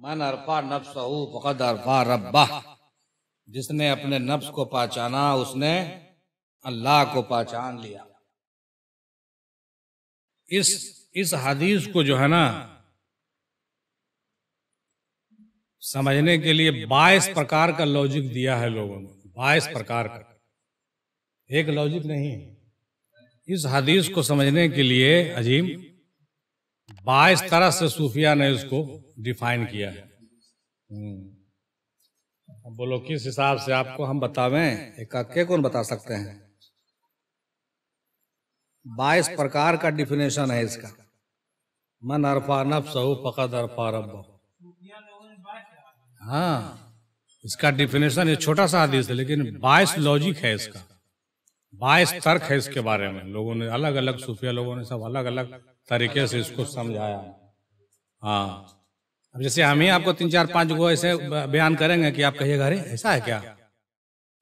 मन अरफा नफ्सहू फक़द अरफा रब्बह, जिसने अपने नफ्स को पहचाना उसने अल्लाह को पहचान लिया। इस हदीस को जो है ना समझने के लिए 22 प्रकार का लॉजिक दिया है लोगों ने, 22 प्रकार का, एक लॉजिक नहीं है। इस हदीस को समझने के लिए अजीम 22 तरह से सूफिया ने इसको डिफाइन किया है। अब बोलो किस हिसाब से आपको हम बतावें, एक अक्के कौन बता सकते हैं? 22 प्रकार का डिफिनेशन है इसका। मन अरफा नफ्सहू फक़द अरफा रब्बहू। हाँ, इसका डिफिनेशन ये छोटा सा हदीस है, लेकिन 22 लॉजिक है इसका, 22 तर्क है इसके बारे में। लोगों ने अलग अलग, सूफिया लोगों ने सब अलग अलग तरीके से इसको समझाया। हाँ, अब जैसे हम ही आपको 3-4-5 गो ऐसे बयान करेंगे कि आप कहिएगा अरे ऐसा है क्या,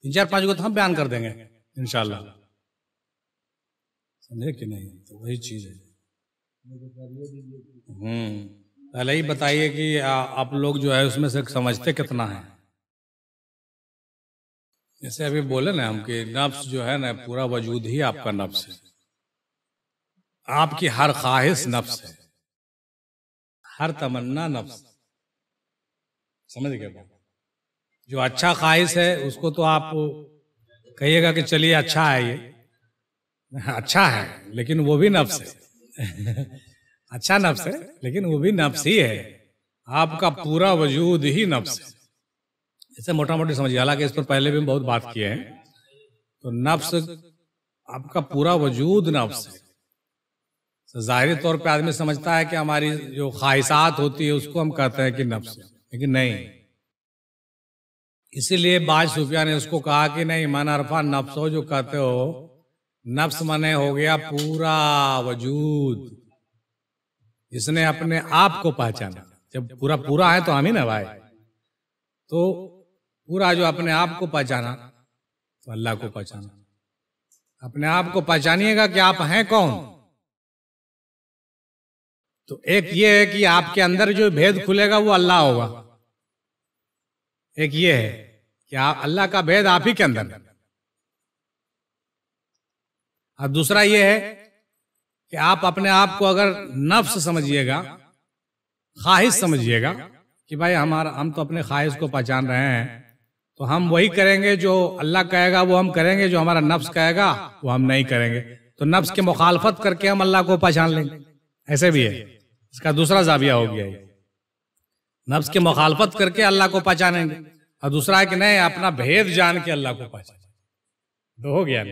3-4-5 गो तो हम बयान कर देंगे इंशाल्लाह, समझे कि नहीं? तो वही चीज है। पहले ही बताइए कि आप लोग जो है उसमें से समझते कितना है। जैसे अभी बोले ना हम कि नफ्स जो है ना, पूरा वजूद ही आपका नफ्स है, आपकी हर ख्वाहिश नफ्स है, हर तमन्ना नफ्स। समझ गए बात? जो अच्छा ख्वाहिश है उसको तो आप कहिएगा कि चलिए अच्छा है, ये अच्छा है, लेकिन वो भी नफ्स है। अच्छा नफ्स है, लेकिन वो भी नफ्स ही है। आपका पूरा वजूद ही नफ्स है। इसे मोटा मोटी समझिए, हालांकि इस पर पहले भी हम बहुत बात किए हैं। तो नफ्स, आपका पूरा वजूद नफ्स है। तो जाहिरी तौर पे आदमी समझता है कि हमारी जो ख्वाहिशात होती है उसको हम कहते हैं कि नफ्स है, लेकिन नहीं। इसीलिए बाज सूफिया ने उसको कहा कि नहीं, मन अरफा नफ्स हो जो कहते हो, नफ्स मने हो गया पूरा वजूद, इसने अपने आप को पहचाना। जब पूरा पूरा है तो हम ही ना भाई, तो पूरा जो अपने आप को पहचाना तो अल्लाह को पहचाना। अपने आप को पहचानिएगा कि आप हैं कौन। तो एक ये है कि आपके अंदर जो भेद खुलेगा वो अल्लाह होगा। एक ये है कि आप अल्लाह का भेद आप ही के अंदर है। और दूसरा ये है कि आप अपने आप को अगर नफ्स समझिएगा, ख्वाहिश समझिएगा कि भाई हम तो अपने ख्वाहिश को पहचान रहे हैं, तो हम वही करेंगे जो अल्लाह कहेगा वो हम करेंगे, जो हमारा नफ्स कहेगा वो हम नहीं करेंगे। तो नफ्स की मुखालफत करके हम अल्लाह को पहचान लेंगे, ऐसे भी है। इसका दूसरा जाविया हो गया है, नफ्स की मुखालफत करके अल्लाह को पहचानेंगे। और दूसरा है कि नहीं, अपना भेद जान के अल्लाह को पहचान। तो हो गया।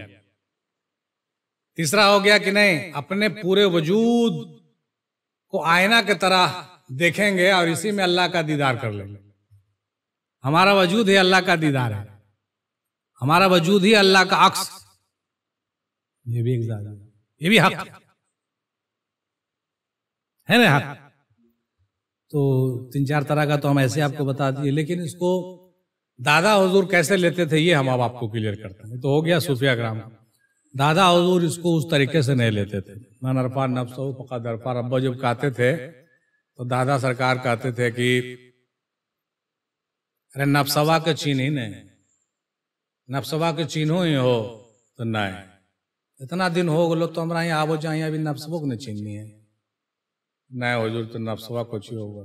तीसरा हो गया कि नहीं, अपने पूरे वजूद को आईना की तरह देखेंगे और इसी में अल्लाह का दीदार कर लेंगे। हमारा वजूद ही अल्लाह का दीदार है, हमारा वजूद ही अल्लाह का अक्स। ये भी एक जाविया, ये भी हक है ना, हक। तो 3-4 तरह का तो हम ऐसे आपको बता दिए, लेकिन इसको दादा हुजूर कैसे लेते थे ये हम अब आपको क्लियर करते हैं। तो हो गया सूफिया ग्राम। दादा हुजूर इसको उस तरीके से नहीं लेते थे। मन अरफा नफ्सहू फक़द अरफा रब्बहू जब कहते थे तो दादा सरकार कहते थे कि अरे नफ्सवा के चीन ही नहीं, नफ्सवा के चिन्हो ही हो तो नहीं, इतना दिन हो गलो तो हमारा यहाँ आवो जाए, अभी नफ्सवो को नहीं चिन्हनी है। नहीं हुजूर, तो नफ्सवा कुछ ही होगा।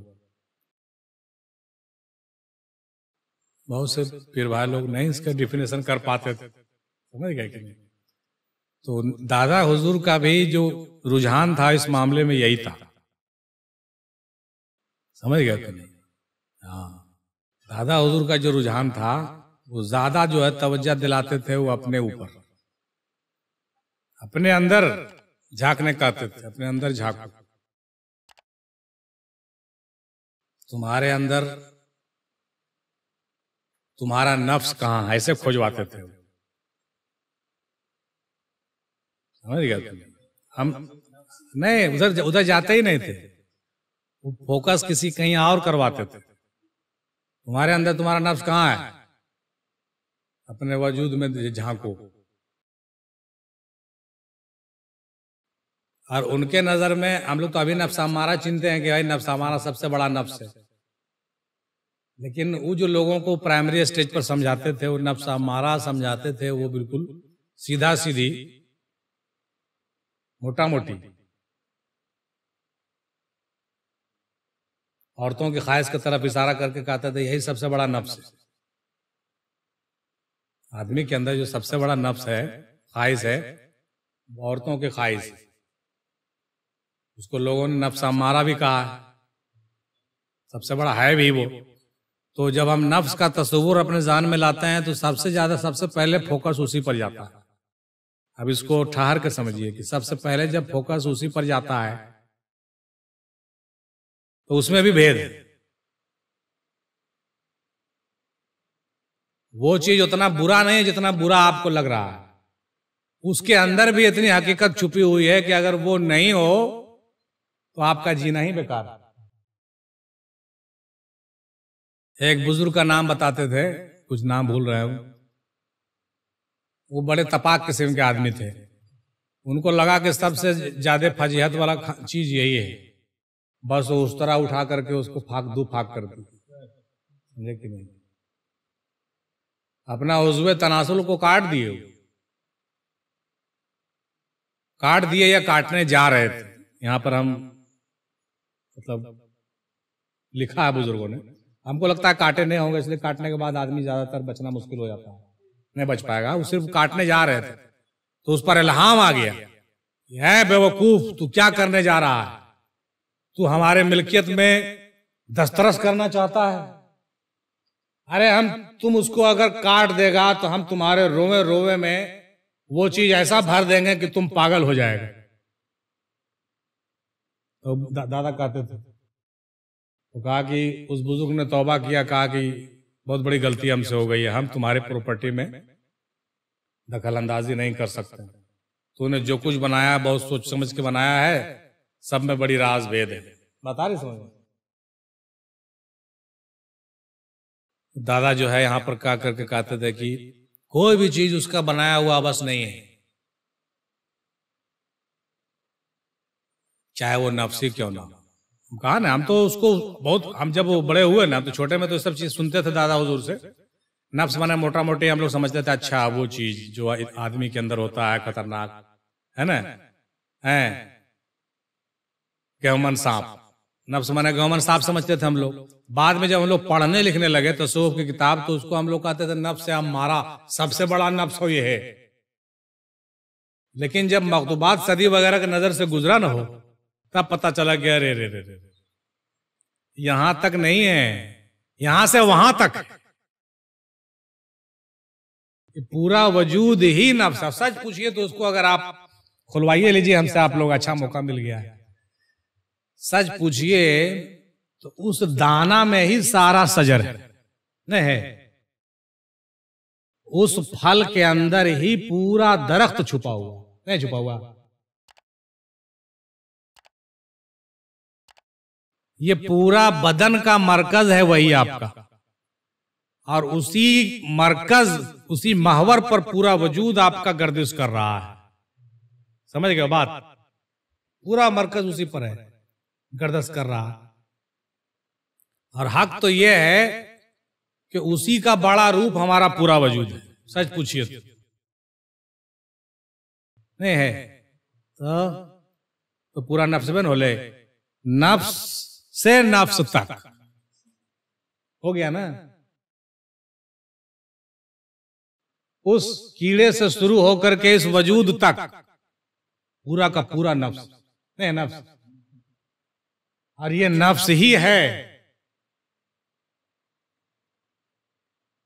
बहुत से पीर भाई लोग नहीं इसका डिफिनेशन कर पाते थे, समझ गए कि नहीं? तो दादा हुजूर का भी जो रुझान था इस मामले में यही था, समझ गए कि नहीं? हाँ, दादा हुजूर का जो रुझान था वो ज्यादा जो है तवज्जो दिलाते थे वो अपने ऊपर, अपने अंदर झांकने कहते थे, अपने अंदर झांको। तुम्हारे अंदर तुम्हारा नफ्स कहाँ है, ऐसे खोजवाते थे। समझ गया तुम? हम नहीं उधर जाते ही नहीं थे, वो फोकस किसी कहीं और करवाते थे। तुम्हारे अंदर तुम्हारा नफ्स कहाँ है, अपने वजूद में झांको। और उनके नजर में हम लोग तो अभी नफ्स हमारा चिनते हैं कि भाई नफ्स हमारा सबसे बड़ा नफ्स है, लेकिन वो जो लोगों को प्राइमरी स्टेज पर समझाते थे, वो नफ्स अम्मारा समझाते थे, वो बिल्कुल सीधा सीधी मोटा मोटी औरतों की ख्वाहिश की तरफ इशारा करके कहते थे यही सबसे बड़ा नफ्स है। आदमी के अंदर जो सबसे बड़ा नफ्स है, ख्वाहिश है, औरतों की ख्वाहिश, उसको लोगों ने नफ्स अम्मारा भी कहा है, सबसे बड़ा है भी वो। तो जब हम नफ्स का तस्वुर अपने जान में लाते हैं तो सबसे पहले फोकस उसी पर जाता है। अब इसको ठहर के समझिए कि सबसे पहले जब फोकस उसी पर जाता है तो उसमें भी भेद है। वो चीज उतना बुरा नहीं है जितना बुरा आपको लग रहा है, उसके अंदर भी इतनी हकीकत छुपी हुई है कि अगर वो नहीं हो तो आपका जीना ही बेकार है। एक बुजुर्ग का नाम बताते थे, कुछ नाम भूल रहे हूं, वो बड़े तपाक किस्म के आदमी थे। उनको लगा कि सबसे ज्यादा फजीहत वाला चीज यही है, बस वो उस तरह उठा करके उसको फाक कर दी, समझे कि नहीं? अपना उज़्वे तनासुल को काट दिए या काटने जा रहे थे। यहां पर हम मतलब लिखा है बुजुर्गों ने, हमको लगता है काटे नहीं होंगे, इसलिए काटने के बाद आदमी ज्यादातर बचना मुश्किल हो जाता है, नहीं बच पाएगा। वो सिर्फ काटने जा रहे थे तो उस पर इल्हाम आ गया, है बेवकूफ, तू क्या करने जा रहा है? तू हमारे मिल्कियत में दस्तरस करना चाहता है? अरे तुम उसको अगर काट देगा तो हम तुम्हारे रोवे रोवे में वो चीज ऐसा भर देंगे कि तुम पागल हो जाएगा। तो दादा कहते थे, तो कहा कि उस बुजुर्ग ने तौबा किया, कहा कि बहुत बड़ी गलती हमसे हो गई है, हम तुम्हारे प्रॉपर्टी में दखल अंदाजी नहीं कर सकते। तूने जो कुछ बनाया बहुत सोच समझ के बनाया है, सब में बड़ी राज भेद है। बता रही समझ? दादा जो है यहां पर क्या करके कहते थे कि कोई भी चीज उसका बनाया हुआ बस नहीं है, चाहे वो नफ्सी क्यों ना हो। कहा ना, हम तो उसको बहुत, हम जब वो बड़े हुए ना तो छोटे में तो सब चीज सुनते थे दादा हुजूर से। नफ्स माने मोटा मोटी हम लोग समझते थे, अच्छा वो चीज जो आदमी के अंदर होता है खतरनाक है ना, है गेहूमन सांप, नफ्स माने गेहूमन सांप समझते थे हम लोग। बाद में जब हम लोग पढ़ने लिखने लगे तो सूफ की किताब, तो उसको हम लोग कहते थे नफ्स अम्मारा, सबसे बड़ा नफ्स हो ये है। लेकिन जब मकतूबात सदी वगैरह की नजर से गुजरा ना हो तब पता चला कि अरे रे रे रे, यहां तक नहीं है, यहां से वहां तक पूरा वजूद ही नफ्स। सच पूछिए तो उसको अगर आप खुलवाइए लीजिए हमसे, आप लोग, अच्छा मौका मिल गया है, सच पूछिए तो उस दाना में ही सारा सजर है, नहीं है? उस फल के अंदर ही पूरा दरख्त छुपा हुआ, नहीं छुपा हुआ? ये पूरा बदन का मरकज है वही आपका, और उसी मरकज, उसी महवर पर पूरा वजूद आपका गर्दिश कर रहा है। समझ गए बात? पूरा मरकज उसी पर है, गर्दिश कर रहा है। और हक तो यह है कि उसी का बड़ा रूप हमारा पूरा वजूद है। सच पूछिए तो नहीं है? तो पूरा नफ्स बन होले, नफ्स से नफ्स तक हो गया ना। उस कीड़े से शुरू होकर के इस वजूद तक पूरा का पूरा नफ्स, नहीं नफ्स, और ये नफ्स ही है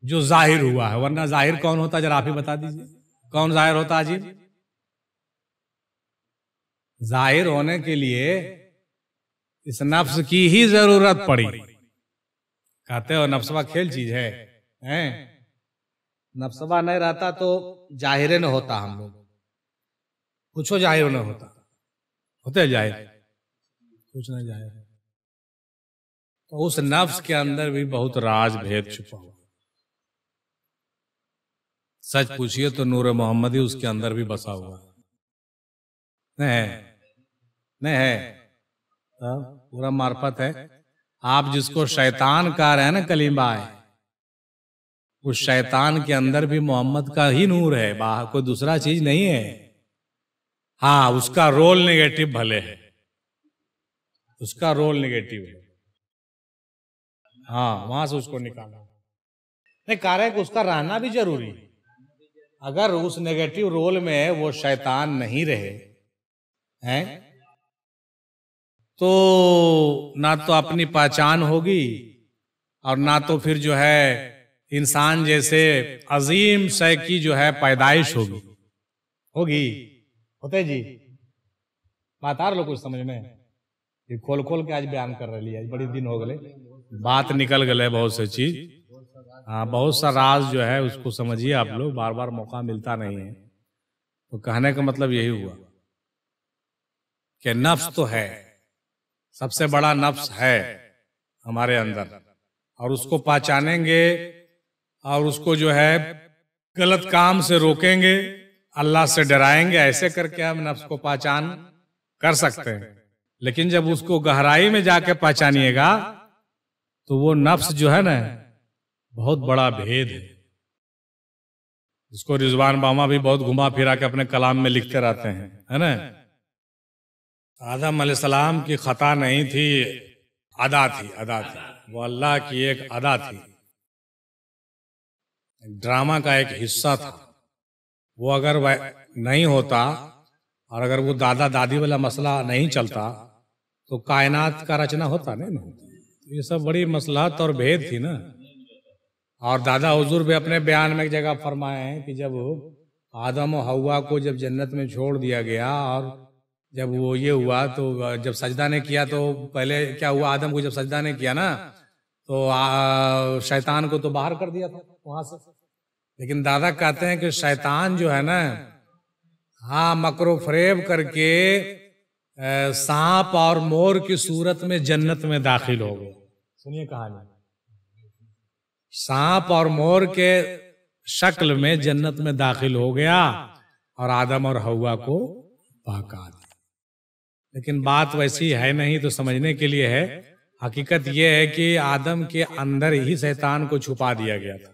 जो जाहिर हुआ है। वरना जाहिर कौन होता, जरा आप ही बता दीजिए, कौन जाहिर होता? अजीब, जाहिर होने के लिए इस नफ्स की ही जरूरत पड़ी। कहते हो नफ्सवा खेल चीज है, हैं? नफ्सवा नहीं रहता तो जाहिर न होता, हम लोग कुछ जाहिर न होता, होते जाहिर, कुछ नहीं जाहिर। तो उस नफ्स के अंदर भी बहुत राज भेद छुपा हुआ। सच पूछिए तो नूर मोहम्मदी उसके अंदर भी बसा हुआ है, नहीं है? नहीं है? पूरा मार्फत है। आप जिसको शैतान कह रहे हैं ना कलीमा है, उस शैतान के अंदर भी मोहम्मद का ही नूर है, बाहर कोई दूसरा चीज नहीं है। हाँ, उसका रोल नेगेटिव भले है, उसका रोल नेगेटिव है। हाँ, वहां से उसको निकाला नहीं, कह रहे कि उसका रहना भी जरूरी है। अगर उस नेगेटिव रोल में वो शैतान नहीं रहे हैं तो ना तो अपनी पहचान होगी और ना तो फिर जो है इंसान जैसे अजीम शय की जो है पैदाइश होगी। होते जी बात आ रहा कुछ समझ में? ये खोल खोल के आज बयान कर रही है, बड़ी दिन हो गए, बात निकल गए बहुत से चीज। हाँ, बहुत सा राज जो है उसको समझिए आप लोग, बार बार मौका मिलता नहीं है। तो कहने का मतलब यही हुआ कि नफ्स तो है, सबसे बड़ा नफ्स है हमारे अंदर, और उसको पहचानेंगे और उसको जो है गलत काम से रोकेंगे, अल्लाह से डराएंगे, ऐसे करके हम नफ्स को पहचान कर सकते हैं। लेकिन जब उसको गहराई में जाके पहचानिएगा तो वो नफ्स जो है ना बहुत बड़ा भेद है, जिसको रिजवान बामा भी बहुत घुमा फिरा के अपने कलाम में लिखते रहते हैं, है ना। आदम अलैहिस्सलाम की खता नहीं थी, अदा थी, वो अल्लाह की एक अदा थी, ड्रामा का एक हिस्सा था। वो अगर नहीं होता और अगर वो दादा दादी वाला मसला नहीं चलता तो कायनात का रचना होता नहीं। ये सब बड़ी मसलाहत और भेद थी ना। और दादा हुजूर भी अपने बयान में एक जगह फरमाए हैं कि जब आदम और हव्वा को जब जन्नत में छोड़ दिया गया और जब वो ये हुआ तो जब सजदा ने किया तो पहले क्या हुआ, आदम को जब सजदा ने किया ना तो शैतान को तो बाहर कर दिया था वहां से। लेकिन दादा कहते हैं कि शैतान जो है ना, हाँ, मकरो फरेब करके सांप और मोर की सूरत में जन्नत में दाखिल हो गया। सुनिए कहानी, सांप और मोर के शक्ल में जन्नत में दाखिल हो गया और आदम और हव्वा को बहका दिया। लेकिन बात वैसी है नहीं, तो समझने के लिए है। हकीकत यह है कि आदम के अंदर ही शैतान को छुपा दिया गया था।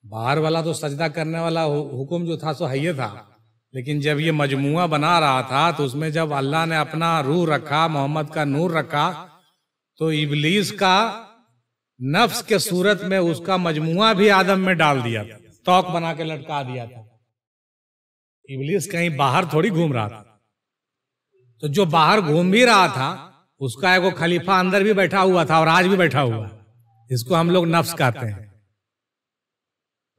बाहर वाला तो सजदा करने वाला हुक्म जो था सो है था, लेकिन जब ये मजमुआ बना रहा था तो उसमें जब अल्लाह ने अपना रूह रखा, मोहम्मद का नूर रखा, तो इब्लीस का नफ्स के सूरत में उसका मजमुआ भी आदम में डाल दिया था, तौक बना के लटका दिया था। इब्लीस कहीं बाहर थोड़ी घूम रहा था, तो जो बाहर घूम भी रहा था उसका एक खलीफा अंदर भी बैठा हुआ था और आज भी बैठा हुआ। इसको हम लोग नफ्स कहते हैं।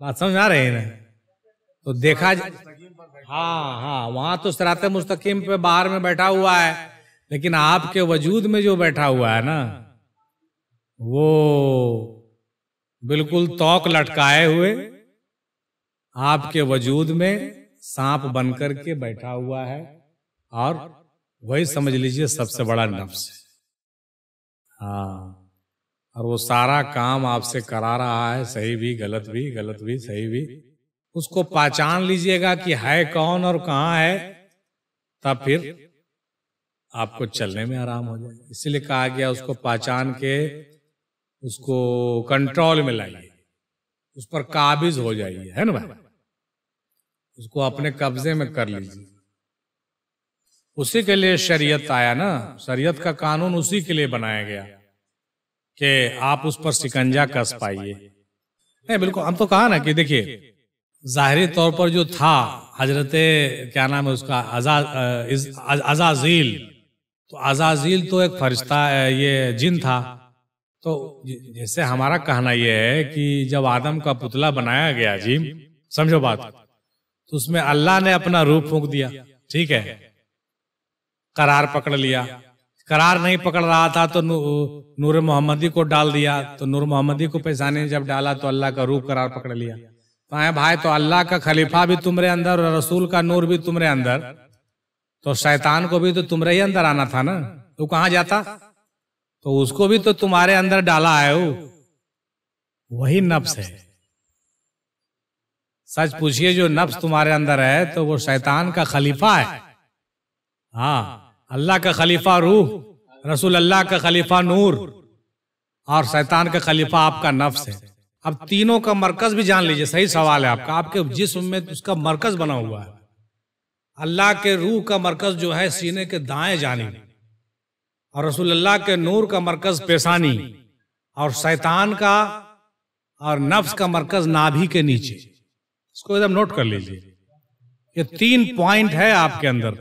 बात समझ आ रही है ना? तो देखा हाँ, वहां तो सिराते मुस्तकीम पे बाहर में बैठा हुआ है, लेकिन आपके वजूद में जो बैठा हुआ है ना, वो बिल्कुल तौक लटकाए हुए आपके वजूद में सांप बनकर के बैठा हुआ है, और वही समझ लीजिए सबसे बड़ा नफ्स है। हाँ, और वो सारा काम आपसे करा रहा है, सही भी गलत भी, गलत भी सही भी। उसको पहचान लीजिएगा कि है कौन और कहाँ है, तब फिर आपको चलने में आराम हो जाए। इसीलिए कहा गया उसको पहचान के उसको कंट्रोल में लाइए, उस पर काबिज हो जाइए, है ना भाई, उसको अपने कब्जे में कर लीजिए। उसी के लिए शरीयत आया ना, शरीयत का कानून उसी के लिए बनाया गया कि आप उस पर शिकंजा कस पाइए। नहीं, बिल्कुल, हम तो कहा ना कि देखिए जाहिरी तौर पर जो था हजरत क्या नाम है उसका, अजाजील, तो अजाजील तो एक फरिश्ता, ये जिन था। तो जैसे हमारा कहना यह है कि जब आदम का पुतला बनाया गया, जी समझो बात, तो उसमें अल्लाह ने अपना रूप फूंक दिया, ठीक है, करार पकड़ लिया। करार नहीं पकड़ रहा था तो नूर मोहम्मदी को डाल दिया, तो नूर मोहम्मदी को पेशानी जब डाला तो अल्लाह का रूप करार पकड़ लिया। तो है भाई, तो अल्लाह का खलीफा भी तुम्हारे अंदर और रसूल का नूर भी तुम्हारे अंदर, तो शैतान को भी तो तुम्हारे ही अंदर आना था ना, तो कहाँ जाता? तो उसको भी तो तुम्हारे अंदर डाला है, वही नफ्स है। सच पूछिए, जो नफ्स तुम्हारे अंदर है तो वो शैतान का खलीफा है। हाँ, अल्लाह का खलीफा रूह रसूल अल्लाह का खलीफा नूर और शैतान का खलीफा आपका नफ्स है। अब तीनों का मरकज भी जान लीजिए, सही सवाल है आपका। आपके जिस्म में उसका मरकज बना हुआ है। अल्लाह के रूह का मरकज जो है सीने के दाएं जानिब, और रसूल अल्लाह के नूर का मरकज पेशानी, और शैतान का और नफ्स का मरकज नाभि के नीचे। इसको एकदम नोट कर लीजिए। ये 3 पॉइंट है आपके अंदर,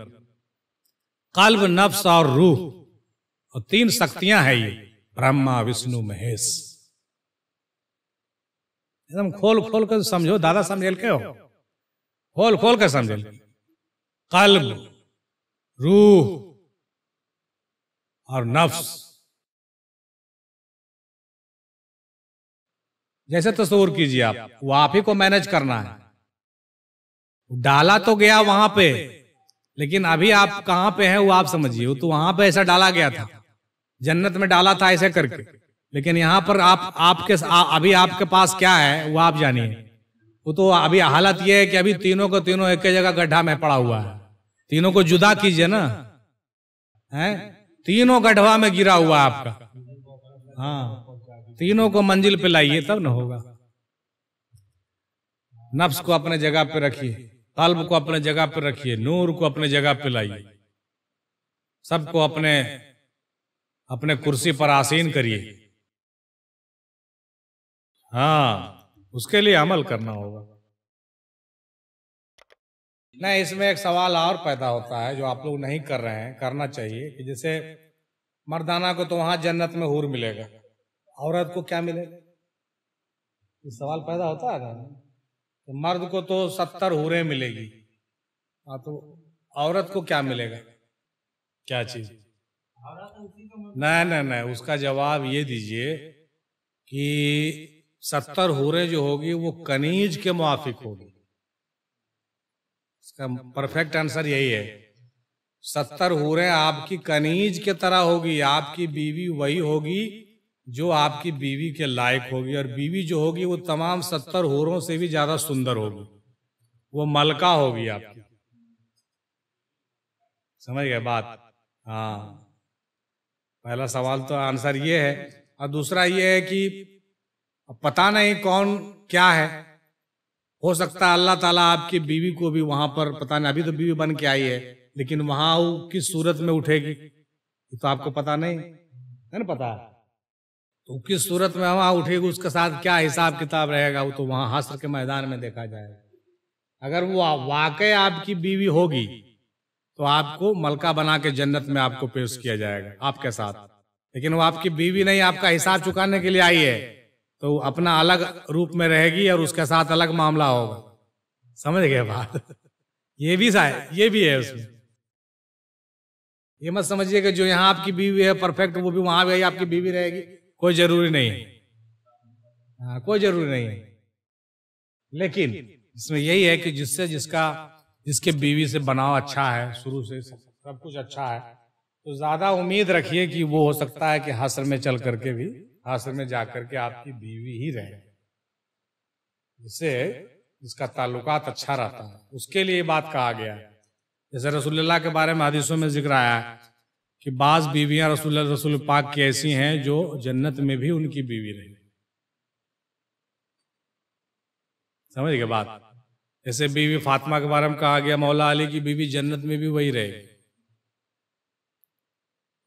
कल्ब, नफ्स और रूह, और 3 शक्तियां हैं ये, ब्रह्मा विष्णु महेश। एकदम खोल खोल कर समझो, दादा समझेल के हो, खोल खोल कर समझेल। कल्ब, रूह और नफ्स। जैसे तस्वीर कीजिए आप, वो आप ही को मैनेज करना है। डाला तो गया वहां पे, लेकिन अभी आप कहां पे हैं वो आप समझिए। वो तो वहां पे ऐसा डाला गया था, जन्नत में डाला था ऐसे करके, लेकिन यहाँ पर अभी आपके पास क्या है वो आप जानिए। वो तो अभी हालत ये है कि अभी तीनों को तीनों एक जगह गड्ढा में पड़ा हुआ है। तीनों को जुदा कीजिए ना, हैं? तीनों गड्ढा में गिरा हुआ है आपका। हाँ, तीनों को मंजिल पे लाइए तब ना होगा। नफ्स को अपने जगह पे रखिए, कल्ब को अपने जगह पे रखिए, नूर को अपने जगह पे लाइए, सबको अपने अपने कुर्सी पर आसीन करिए। हाँ, उसके लिए अमल करना होगा। नहीं, इसमें एक सवाल और पैदा होता है जो आप लोग नहीं कर रहे हैं, करना चाहिए। कि जैसे मर्दाना को तो वहां जन्नत में हूर मिलेगा, औरत को क्या मिलेगा? ये सवाल पैदा होता है ना। तो मर्द को तो 70 हूरें मिलेगी, हाँ, तो औरत को क्या मिलेगा? क्या चीज? नहीं नहीं नहीं, उसका जवाब ये दीजिए कि 70 हूरें जो होगी वो कनीज के मुआफिक होगी। इसका परफेक्ट आंसर यही है। 70 हूरें आपकी कनीज के तरह होगी। आपकी बीवी वही होगी जो आपकी बीवी के लायक होगी, और बीवी जो होगी वो तमाम 70 हूरों से भी ज्यादा सुंदर होगी। वो मलका होगी आपकी। समझ गए बात? हाँ, पहला सवाल तो आंसर ये है। और दूसरा ये है कि पता नहीं कौन क्या है, हो सकता है अल्लाह ताला आपकी बीवी को भी वहां पर, पता नहीं, अभी तो बीवी बन के आई है, लेकिन वहां वो किस सूरत में उठेगी तो आपको पता नहीं है ना। पता है तो किस सूरत में वहां उठेगी, उसके साथ क्या हिसाब किताब रहेगा, वो तो वहां हश्र के मैदान में देखा जाएगा। अगर वो वाकई आपकी बीवी होगी तो आपको मलका बना के जन्नत में आपको पेश किया जाएगा आपके साथ। लेकिन वो आपकी बीवी नहीं, आपका हिसाब चुकाने के लिए आई है, तो अपना अलग रूप में रहेगी और उसके साथ अलग मामला होगा। समझ गए बात? ये भी है उसमें। ये मत समझिए कि जो यहाँ आपकी बीवी है परफेक्ट, वो भी वहां भी आपकी बीवी रहेगी। कोई जरूरी नहीं है। हाँ, कोई जरूरी नहीं है। लेकिन इसमें यही है कि जिसके बीवी से बनाव अच्छा है, शुरू से सब कुछ अच्छा है, तो ज्यादा उम्मीद रखिए कि वो हो सकता है कि हश्र में चल करके भी, हश्र में जाकर के आपकी बीवी ही रहे, जिससे इसका ताल्लुकात अच्छा रहता है। उसके लिए बात कहा गया है। जैसे रसूलुल्लाह के बारे में हदीसों में जिक्र आया है कि बाज बीवियां रसूल पाक की ऐसी हैं जो जन्नत में भी उनकी बीवी रही। समझ गए बात? जैसे बीवी फातिमा के बारे में कहा गया, मौला अली की बीवी जन्नत में भी वही रहेगी।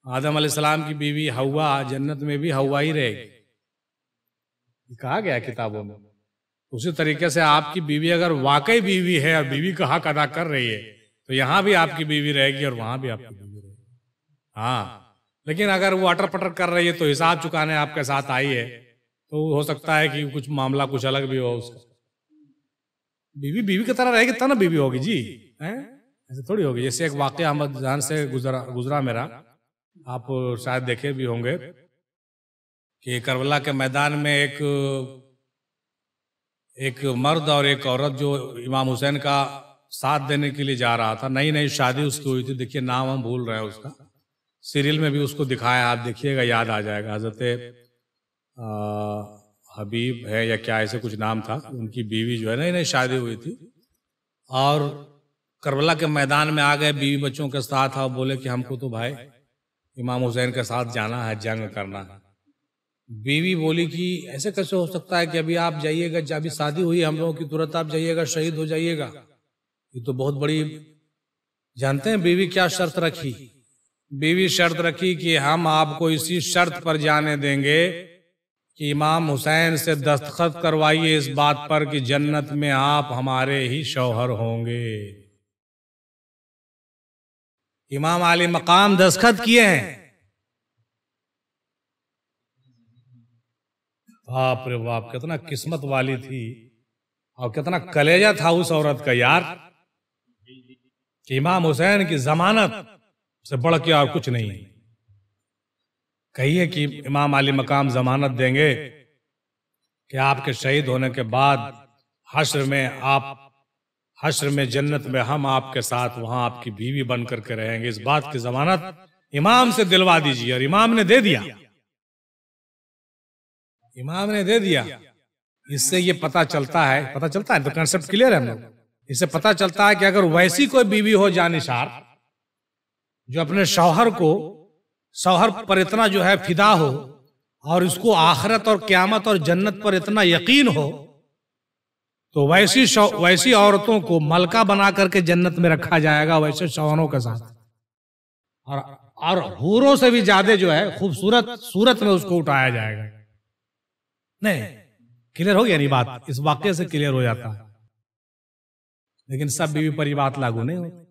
आदम अलैहिस्सलाम की बीवी हव्वा जन्नत में भी हव्वा ही रहेगी, कहा गया किताबों में। उसी तरीके से आपकी बीवी अगर वाकई बीवी है और बीवी का हक अदा कर रही है, तो यहाँ भी आपकी बीवी रहेगी और वहां भी आपकी बीवी रहेगी। हाँ, लेकिन अगर वो अटर पटर कर रही है तो हिसाब चुकाने आपके साथ आई है, तो हो सकता है कि कुछ मामला कुछ अलग भी हो उसका। बीवी की तरह रहेगी तब ना बीवी होगी जी, हैं? ऐसे थोड़ी होगी। जैसे एक वाकया अहमद जान से गुजरा मेरा, आप शायद देखे भी होंगे कि करबला के मैदान में एक मर्द और एक औरत जो इमाम हुसैन का साथ देने के लिए जा रहा था। नई नई शादी उसकी हुई थी। देखिए नाम हम भूल रहे हैं उसका, सीरियल में भी उसको दिखाया, आप देखिएगा याद आ जाएगा। हजरत हबीब है या क्या ऐसे कुछ नाम था। उनकी बीवी जो है नई नई शादी हुई थी और करबला के मैदान में आ गए बीवी बच्चों के साथ, और बोले कि हमको तो भाई इमाम हुसैन के साथ जाना है, जंग करना है। बीवी बोली कि ऐसे कैसे हो सकता है कि अभी आप जाइएगा, जब अभी शादी हुई हम लोगों की, तुरंत आप जाइएगा, शहीद हो जाइएगा, ये तो बहुत बड़ी। जानते हैं बीवी क्या शर्त रखी? बीवी शर्त रखी कि हम आपको इसी शर्त पर जाने देंगे कि इमाम हुसैन से दस्तखत करवाइए इस बात पर कि जन्नत में आप हमारे ही शौहर होंगे। इमाम आली मकाम दस्तखत किए हैं। बाप रे बाप, कितना किस्मत वाली थी और कितना कलेजा था उस औरत का यार, कि इमाम हुसैन की जमानत से बढ़ के और कुछ नहीं। कहिए कि इमाम आली मकाम जमानत देंगे कि आपके शहीद होने के बाद हश्र में जन्नत में हम आपके साथ वहां आपकी बीवी बन करके रहेंगे। इस बात की जमानत इमाम से दिलवा दीजिए। और इमाम ने दे दिया, इमाम ने दे दिया। इससे ये पता चलता है तो कंसेप्ट क्लियर है हम लोग। इससे पता चलता है कि अगर वैसी कोई बीवी हो जानिसार, जो अपने शौहर पर इतना जो है फिदा हो, और इसको आखिरत और क़यामत और जन्नत पर इतना यकीन हो, तो वैसी औरतों को मलका बना करके जन्नत में रखा जाएगा, वैसे शौहरों के साथ। और हूरों से भी ज्यादा जो है खूबसूरत सूरत में उसको उठाया जाएगा। नहीं, क्लियर हो गया नहीं बात? इस वाक्य से क्लियर हो जाता है। लेकिन सब बीवी पर ये बात लागू नहीं होती।